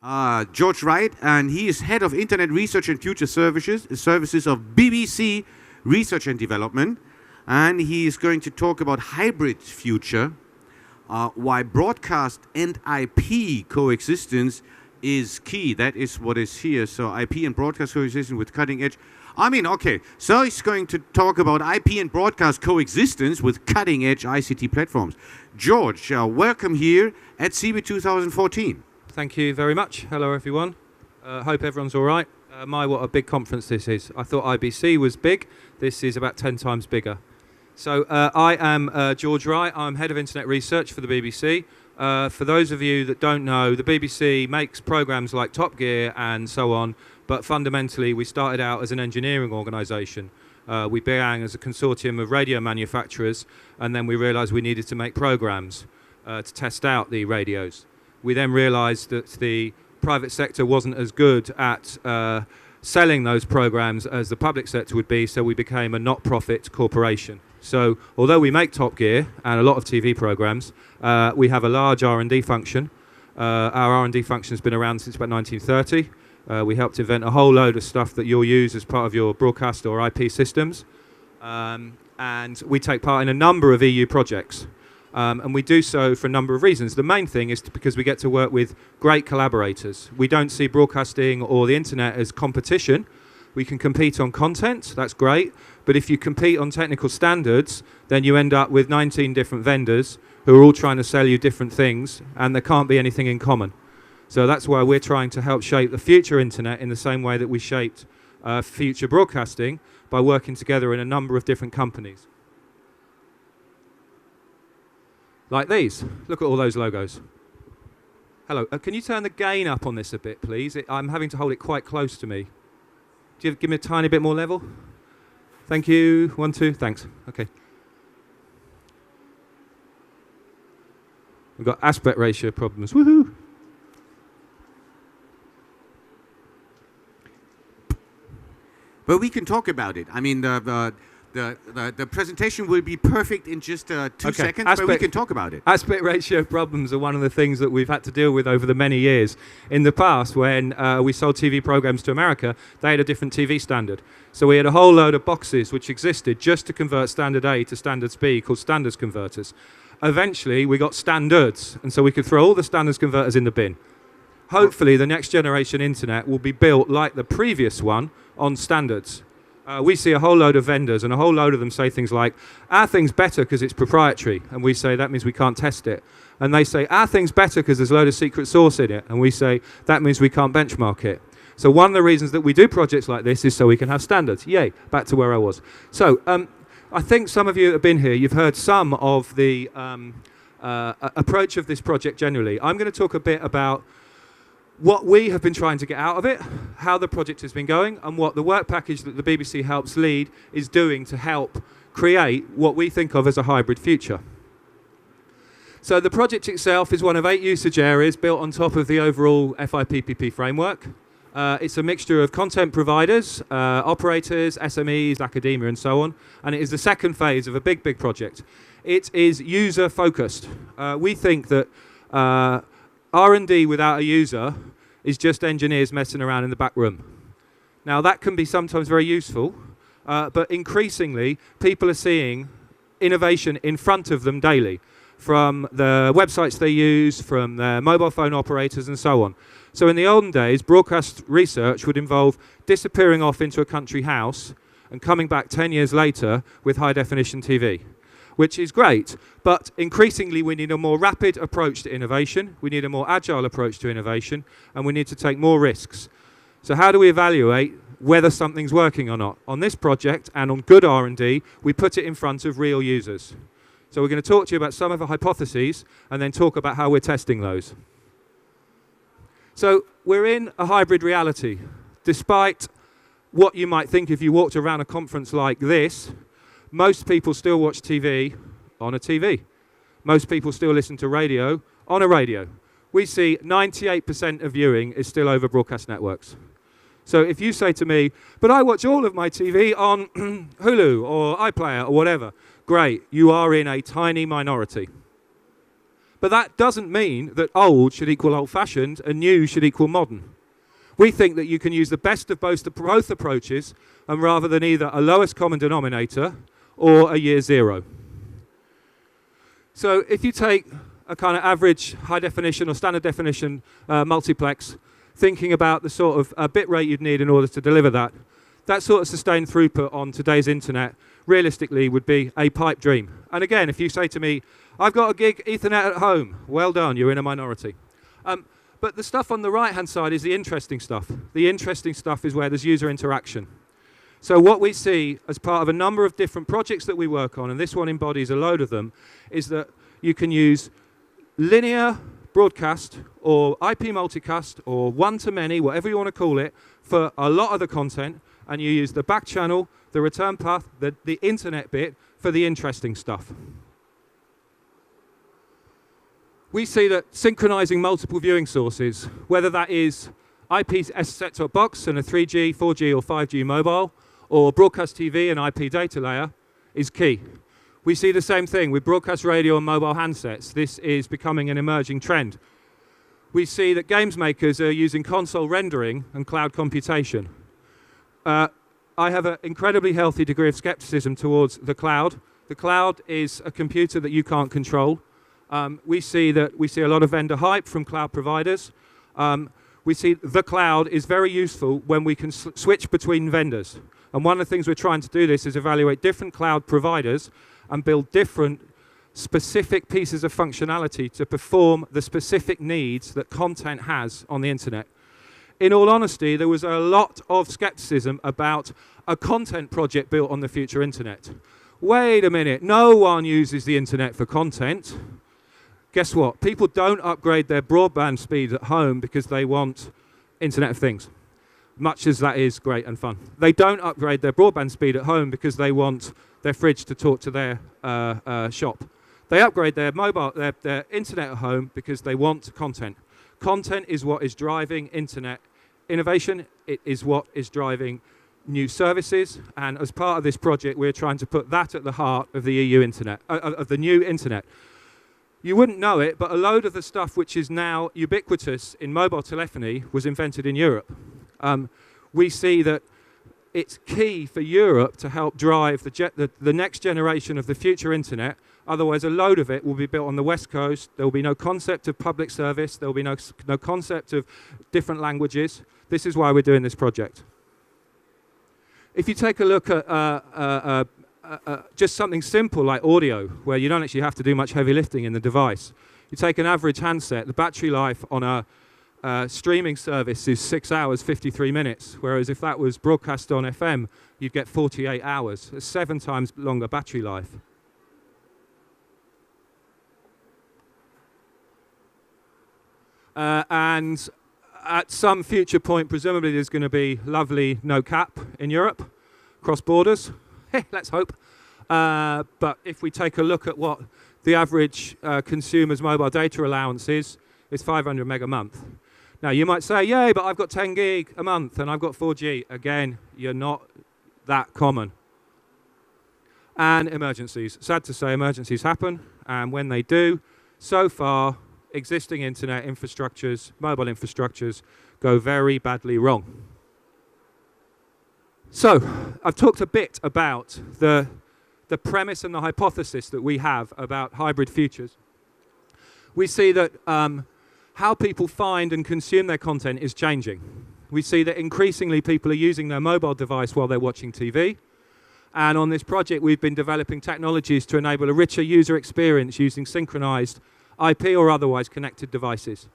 George Wright, and he is Head of Internet Research and Future Services of BBC Research and Development. And he is going to talk about hybrid future, why broadcast and IP coexistence is key. That is what is here. So IP and broadcast coexistence with cutting edge. So he's going to talk about IP and broadcast coexistence with cutting edge ICT platforms. George, welcome here at CeBIT 2014. Thank you very much. Hello, everyone. Hope everyone's all right. What a big conference this is. I thought IBC was big. This is about 10 times bigger. So I am George Wright. I'm Head of Internet Research for the BBC. For those of you that don't know, the BBC makes programs like Top Gear and so on, but fundamentally we started out as an engineering organisation. We began as a consortium of radio manufacturers, and then we realised we needed to make programs to test out the radios. We then realised that the private sector wasn't as good at selling those programs as the public sector would be, so we became a not-profit corporation. So although we make Top Gear and a lot of TV programs, we have a large R&D function. Our R&D function has been around since about 1930. We helped invent a whole load of stuff that you'll use as part of your broadcast or IP systems. And we take part in a number of EU projects. And we do so for a number of reasons. The main thing is because we get to work with great collaborators. We don't see broadcasting or the internet as competition. We can compete on content, that's great. But if you compete on technical standards, then you end up with 19 different vendors who are all trying to sell you different things, and there can't be anything in common. So that's why we're trying to help shape the future internet in the same way that we shaped future broadcasting by working together in a number of different companies. Like these. Look at all those logos. Hello. Can you turn the gain up on this a bit, please? I'm having to hold it quite close to me. Do you give me a tiny bit more level? Thank you. 1, 2. Thanks. Okay. We've got aspect ratio problems. Woohoo! But we can talk about it. I mean, the presentation will be perfect in just 2 seconds, but we can talk about it. Aspect ratio problems are one of the things that we've had to deal with over the many years. In the past, when we sold TV programs to America, they had a different TV standard. So we had a whole load of boxes which existed just to convert standard A to standards B, called standards converters. Eventually, we got standards, and so we could throw all the standards converters in the bin. Hopefully, the next generation internet will be built like the previous one on standards. We see a whole load of vendors, and a whole load of them say things like, our thing's better because it's proprietary, and we say that means we can't test it. And they say, our thing's better because there's a load of secret sauce in it, and we say that means we can't benchmark it. So one of the reasons that we do projects like this is so we can have standards. Yay, back to where I was. So I think some of you that have been here, you've heard some of the approach of this project generally. I'm going to talk a bit about what we have been trying to get out of it, how the project has been going, and what the work package that the BBC helps lead is doing to help create what we think of as a hybrid future. So the project itself is one of 8 usage areas built on top of the overall FIPPP framework. It's a mixture of content providers, operators, SMEs, academia, and so on, and it is the second phase of a big, big project. It is user-focused. We think that R&D without a user is just engineers messing around in the back room. Now, that can be sometimes very useful, but increasingly, people are seeing innovation in front of them daily, from the websites they use, from their mobile phone operators, and so on. So in the olden days, broadcast research would involve disappearing off into a country house and coming back 10 years later with high-definition TV, which is great, but increasingly we need a more rapid approach to innovation, we need a more agile approach to innovation, and we need to take more risks. So how do we evaluate whether something's working or not? On this project and on good R&D, we put it in front of real users. So we're going to talk to you about some of the hypotheses and then talk about how we're testing those. So we're in a hybrid reality. Despite what you might think if you walked around a conference like this, most people still watch TV on a TV. Most people still listen to radio on a radio. We see 98% of viewing is still over broadcast networks. So if you say to me, but I watch all of my TV on Hulu or iPlayer or whatever, great, you are in a tiny minority. But that doesn't mean that old should equal old-fashioned and new should equal modern. We think that you can use the best of both approaches, and rather than either a lowest common denominator or a year zero. So if you take a kind of average high definition or standard definition multiplex, thinking about the sort of bit rate you'd need in order to deliver that, that sort of sustained throughput on today's internet realistically would be a pipe dream. And again, if you say to me, I've got a gig Ethernet at home, well done, you're in a minority. But the stuff on the right-hand side is the interesting stuff. The interesting stuff is where there's user interaction. So what we see as part of a number of different projects that we work on, and this one embodies a load of them, is that you can use linear broadcast or IP multicast or one-to-many, whatever you want to call it, for a lot of the content, and you use the back channel, the return path, the internet bit for the interesting stuff. We see that synchronizing multiple viewing sources, whether that is IP set-top box and a 3G, 4G or 5G mobile, or broadcast TV and IP data layer, is key. We see the same thing with broadcast radio and mobile handsets. This is becoming an emerging trend. We see that games makers are using console rendering and cloud computation. I have an incredibly healthy degree of skepticism towards the cloud. The cloud is a computer that you can't control. We see a lot of vendor hype from cloud providers. We see the cloud is very useful when we can switch between vendors. And one of the things we're trying to do this is evaluate different cloud providers and build different specific pieces of functionality to perform the specific needs that content has on the internet. In all honesty, there was a lot of skepticism about a content project built on the future internet. Wait a minute, no one uses the internet for content. Guess what? People don't upgrade their broadband speed at home because they want Internet of Things, much as that is great and fun. They don't upgrade their broadband speed at home because they want their fridge to talk to their shop. They upgrade their their internet at home because they want content. Content is what is driving internet innovation. It is what is driving new services. And as part of this project, we're trying to put that at the heart of the EU internet, of the new internet. You wouldn't know it, but a load of the stuff which is now ubiquitous in mobile telephony was invented in Europe. We see that it's key for Europe to help drive the next generation of the future internet. Otherwise, a load of it will be built on the West Coast. There will be no concept of public service. There will be no concept of different languages. This is why we're doing this project. If you take a look at just something simple like audio, where you don't actually have to do much heavy lifting in the device. You take an average handset, the battery life on a streaming service is 6 hours, 53 minutes, whereas if that was broadcast on FM, you'd get 48 hours, a 7 times longer battery life. And at some future point, presumably there's going to be lovely no cap in Europe, cross borders. Let's hope. But if we take a look at what the average consumer's mobile data allowance is, it's 500 meg a month. Now, you might say, yay, but I've got 10 gig a month and I've got 4G. Again, you're not that common. And emergencies. Sad to say, emergencies happen. And when they do, so far, existing internet infrastructures, mobile infrastructures, go very badly wrong. So, I've talked a bit about the premise and the hypothesis that we have about hybrid futures. We see that how people find and consume their content is changing. We see that increasingly people are using their mobile device while they're watching TV. And on this project, we've been developing technologies to enable a richer user experience using synchronized IP or otherwise connected devices.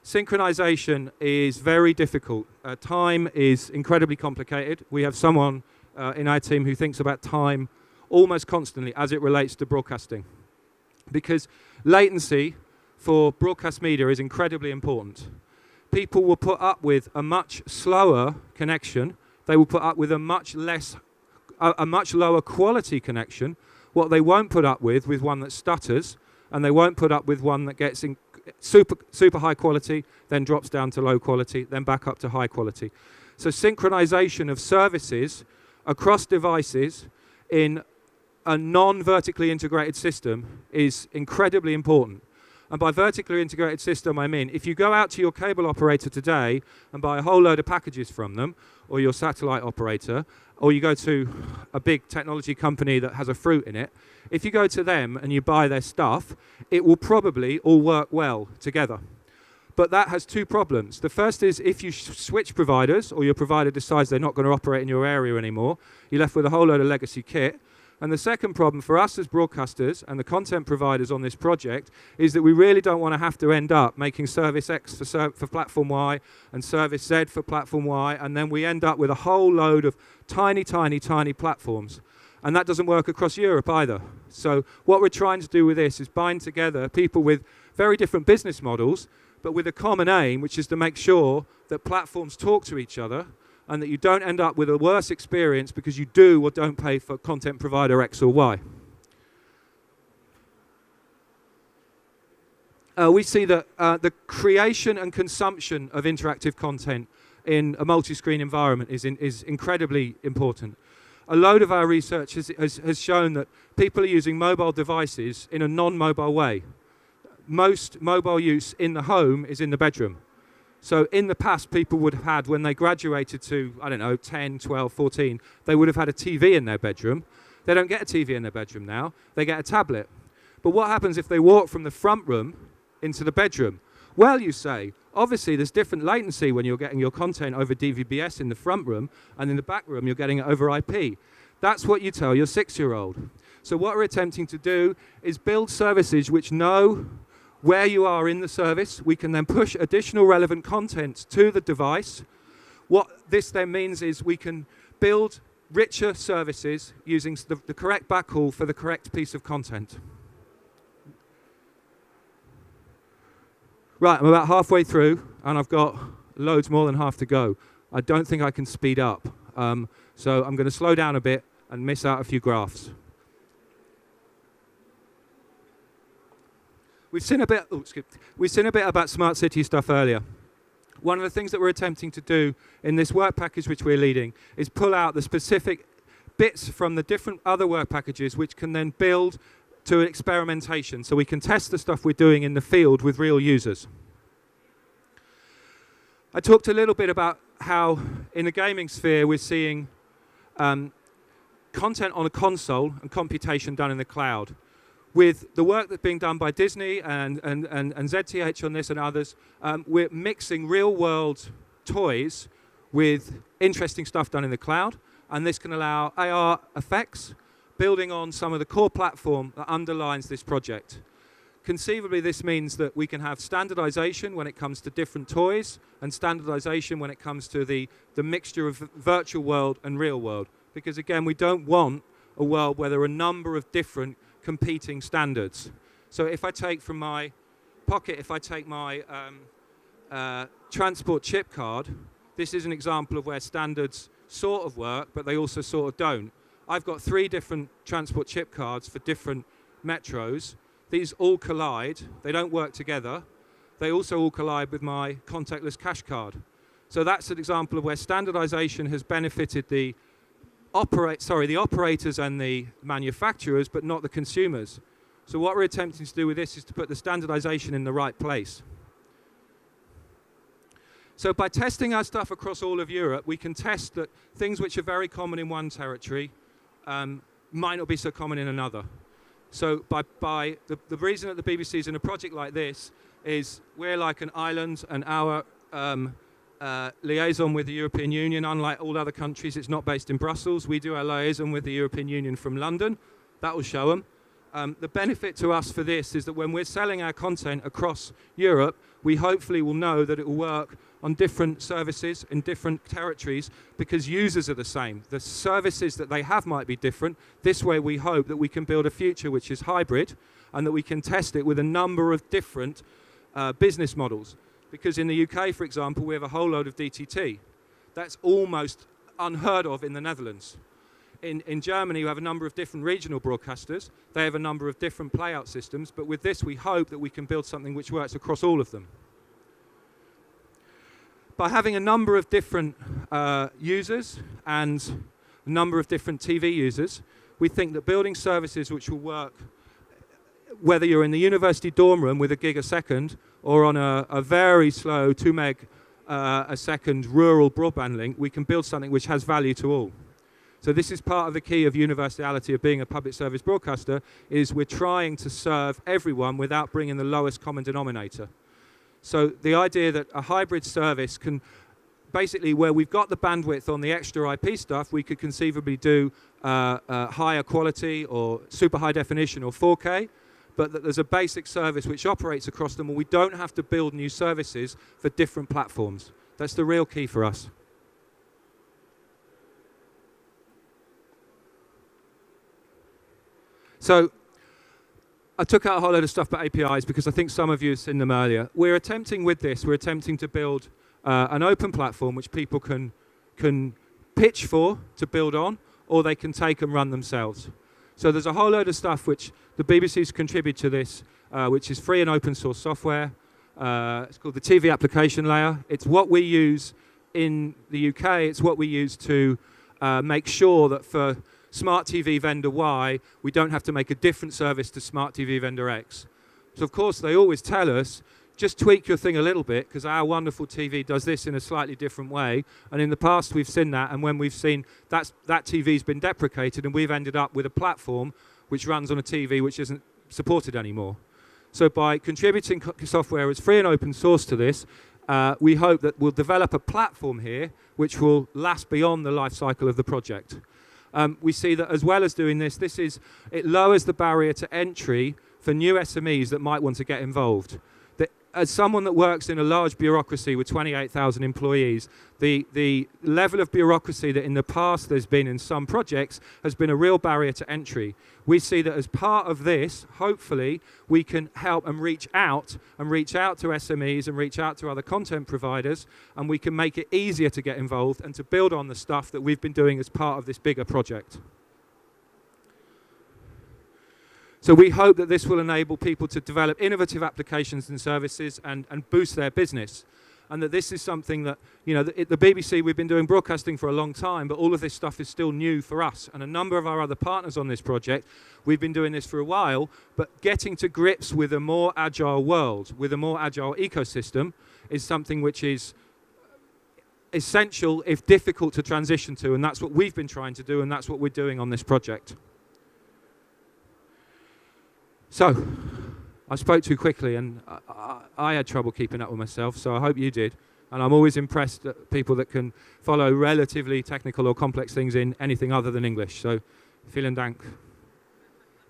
Synchronization is very difficult. Time is incredibly complicated. We have someone in our team who thinks about time almost constantly as it relates to broadcasting. Because latency for broadcast media is incredibly important. People will put up with a much slower connection. They will put up with a much lower quality connection. What they won't put up with one that stutters, and they won't put up with one that gets in super high quality, then drops down to low quality, then back up to high quality. So synchronization of services across devices in a non-vertically integrated system is incredibly important. And by vertically integrated system, I mean, if you go out to your cable operator today and buy a whole load of packages from them, or your satellite operator, or you go to a big technology company that has a fruit in it, if you go to them and you buy their stuff, it will probably all work well together. But that has two problems. The first is if you switch providers, or your provider decides they're not going to operate in your area anymore, you're left with a whole load of legacy kit. And the second problem for us as broadcasters and the content providers on this project is that we really don't want to have to end up making service X for platform Y and service Z for platform Y, and then we end up with a whole load of tiny, tiny, tiny platforms. And that doesn't work across Europe either. So what we're trying to do with this is bind together people with very different business models, but with a common aim, which is to make sure that platforms talk to each other and that you don't end up with a worse experience because you do or don't pay for content provider X or Y. We see that the creation and consumption of interactive content in a multi-screen environment is incredibly important. A load of our research has shown that people are using mobile devices in a non-mobile way. Most mobile use in the home is in the bedroom. So in the past, people would have had, when they graduated to, I don't know, 10, 12, 14, they would have had a TV in their bedroom. They don't get a TV in their bedroom now. They get a tablet. But what happens if they walk from the front room into the bedroom? Well, you say, obviously there's different latency when you're getting your content over DVB-S in the front room, and in the back room you're getting it over IP. That's what you tell your 6-year-old. So what we're attempting to do is build services which know where you are in the service. We can then push additional relevant content to the device. What this then means is we can build richer services using the correct backhaul for the correct piece of content. Right, I'm about halfway through, and I've got loads more than half to go. I don't think I can speed up. So I'm going to slow down a bit and miss out a few graphs. We've seen a bit about smart city stuff earlier. One of the things that we're attempting to do in this work package which we're leading is pull out the specific bits from the different other work packages which can then build to an experimentation, so we can test the stuff we're doing in the field with real users. I talked a little bit about how in the gaming sphere we're seeing content on a console and computation done in the cloud. With the work that's being done by Disney and ZTH on this and others, we're mixing real-world toys with interesting stuff done in the cloud, and this can allow AR effects, building on some of the core platform that underlines this project. Conceivably, this means that we can have standardization when it comes to different toys, and standardization when it comes to the mixture of virtual world and real world. Because again, we don't want a world where there are a number of different competing standards. So if I take from my pocket, if I take my transport chip card, this is an example of where standards sort of work, but they also sort of don't. I've got 3 different transport chip cards for different metros. These all collide. They don't work together. They also all collide with my contactless cash card. So that's an example of where standardization has benefited the operators and the manufacturers, but not the consumers. So what we're attempting to do with this is to put the standardization in the right place. So by testing our stuff across all of Europe, we can test that things which are very common in one territory might not be so common in another. So the reason that the BBC is in a project like this is we're like an island, and our liaison with the European Union, unlike all other countries, it's not based in Brussels. We do our liaison with the European Union from London. That will show them. The benefit to us for this is that when we're selling our content across Europe, we hopefully will know that it will work on different services in different territories because users are the same. The services that they have might be different. This way we hope that we can build a future which is hybrid and that we can test it with a number of different business models. Because in the UK, for example, we have a whole load of DTT. That's almost unheard of in the Netherlands. In Germany, you have a number of different regional broadcasters. They have a number of different playout systems. But with this, we hope that we can build something which works across all of them. By having a number of different users and a number of different TV users, we think that building services which will work whether you're in the university dorm room with a gig a second or on a very slow 2 meg a second rural broadband link, we can build something which has value to all. So this is part of the key of universality of being a public service broadcaster, is we're trying to serve everyone without bringing the lowest common denominator. So the idea that a hybrid service can basically, where we've got the bandwidth on the extra IP stuff, we could conceivably do higher quality or super high definition or 4K, but that there's a basic service which operates across them, and we don't have to build new services for different platforms. That's the real key for us. So I took out a whole load of stuff about APIs because I think some of you have seen them earlier. We're attempting to build an open platform which people can pitch for to build on, or they can take and run themselves. So there's a whole load of stuff which the BBC's contribute to this, which is free and open source software. It's called the TV application layer. It's what we use in the UK. It's what we use to make sure that for Smart TV vendor Y, we don't have to make a different service to Smart TV vendor X. So of course they always tell us, just tweak your thing a little bit because our wonderful TV does this in a slightly different way. And in the past we've seen that, and when we've seen that TV's been deprecated, and we've ended up with a platform which runs on a TV which isn't supported anymore. So by contributing software as free and open source to this, we hope that we'll develop a platform here which will last beyond the life cycle of the project. We see that as well as doing this, it lowers the barrier to entry for new SMEs that might want to get involved. As someone that works in a large bureaucracy with 28,000 employees, the level of bureaucracy that in the past there's been in some projects has been a real barrier to entry. We see that as part of this, hopefully, we can help and reach out to SMEs and reach out to other content providers, and we can make it easier to get involved and to build on the stuff that we've been doing as part of this bigger project. So we hope that this will enable people to develop innovative applications and services and boost their business. And that this is something that, you know, the BBC, we've been doing broadcasting for a long time, but all of this stuff is still new for us. And a number of our other partners on this project, we've been doing this for a while, but getting to grips with a more agile world, with a more agile ecosystem, is something which is essential, if difficult, to transition to. And that's what we've been trying to do, and that's what we're doing on this project. So, I spoke too quickly, and I had trouble keeping up with myself, so I hope you did. And I'm always impressed at people that can follow relatively technical or complex things in anything other than English. So, vielen Dank.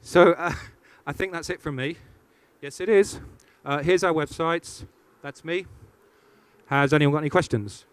So, I think that's it from me. Yes, it is. Here's our websites. That's me. Has anyone got any questions?